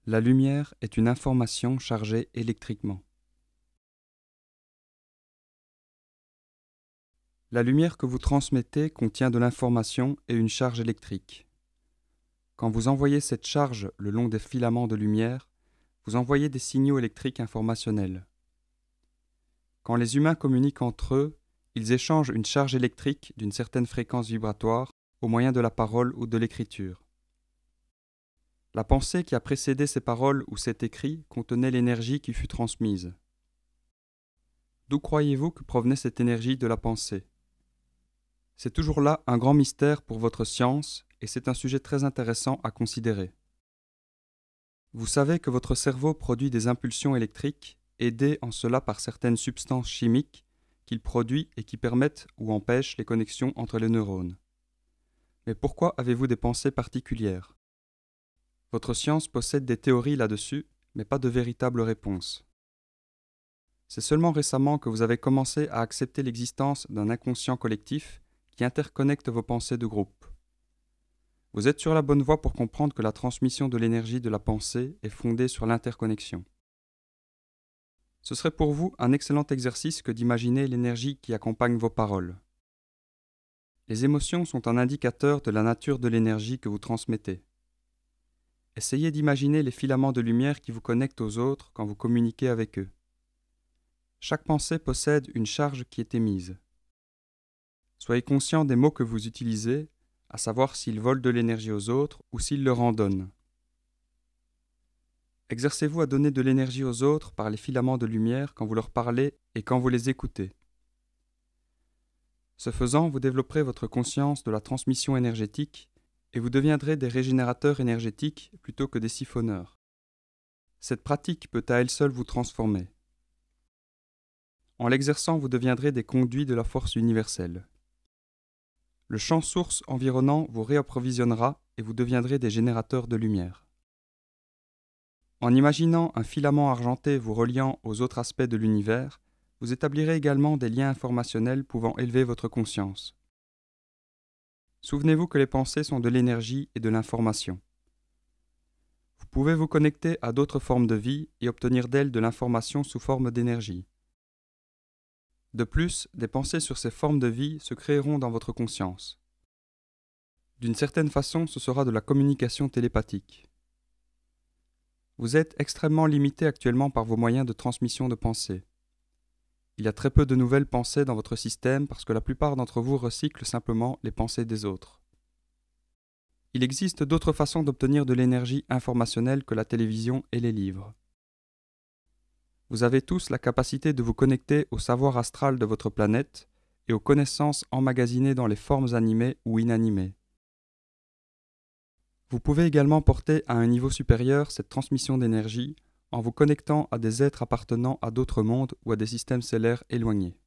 La lumière est une information chargée électriquement. La lumière que vous transmettez contient de l'information et une charge électrique. Quand vous envoyez cette charge le long des filaments de lumière, vous envoyez des signaux électriques informationnels. Quand les humains communiquent entre eux, ils échangent une charge électrique d'une certaine fréquence vibratoire au moyen de la parole ou de l'écriture. La pensée qui a précédé ces paroles ou cet écrit contenait l'énergie qui fut transmise. D'où croyez-vous que provenait cette énergie de la pensée ? C'est toujours là un grand mystère pour votre science et c'est un sujet très intéressant à considérer. Vous savez que votre cerveau produit des impulsions électriques, aidées en cela par certaines substances chimiques qu'il produit et qui permettent ou empêchent les connexions entre les neurones. Mais pourquoi avez-vous des pensées particulières ? Votre science possède des théories là-dessus, mais pas de véritables réponses. C'est seulement récemment que vous avez commencé à accepter l'existence d'un inconscient collectif qui interconnecte vos pensées de groupe. Vous êtes sur la bonne voie pour comprendre que la transmission de l'énergie de la pensée est fondée sur l'interconnexion. Ce serait pour vous un excellent exercice que d'imaginer l'énergie qui accompagne vos paroles. Les émotions sont un indicateur de la nature de l'énergie que vous transmettez. Essayez d'imaginer les filaments de lumière qui vous connectent aux autres quand vous communiquez avec eux. Chaque pensée possède une charge qui est émise. Soyez conscient des mots que vous utilisez, à savoir s'ils volent de l'énergie aux autres ou s'ils leur en donnent. Exercez-vous à donner de l'énergie aux autres par les filaments de lumière quand vous leur parlez et quand vous les écoutez. Ce faisant, vous développerez votre conscience de la transmission énergétique et vous deviendrez des régénérateurs énergétiques plutôt que des siphonneurs. Cette pratique peut à elle seule vous transformer. En l'exerçant, vous deviendrez des conduits de la force universelle. Le champ source environnant vous réapprovisionnera et vous deviendrez des générateurs de lumière. En imaginant un filament argenté vous reliant aux autres aspects de l'univers, vous établirez également des liens informationnels pouvant élever votre conscience. Souvenez-vous que les pensées sont de l'énergie et de l'information. Vous pouvez vous connecter à d'autres formes de vie et obtenir d'elles de l'information sous forme d'énergie. De plus, des pensées sur ces formes de vie se créeront dans votre conscience. D'une certaine façon, ce sera de la communication télépathique. Vous êtes extrêmement limité actuellement par vos moyens de transmission de pensée. Il y a très peu de nouvelles pensées dans votre système parce que la plupart d'entre vous recyclent simplement les pensées des autres. Il existe d'autres façons d'obtenir de l'énergie informationnelle que la télévision et les livres. Vous avez tous la capacité de vous connecter au savoir astral de votre planète et aux connaissances emmagasinées dans les formes animées ou inanimées. Vous pouvez également porter à un niveau supérieur cette transmission d'énergie en vous connectant à des êtres appartenant à d'autres mondes ou à des systèmes stellaires éloignés.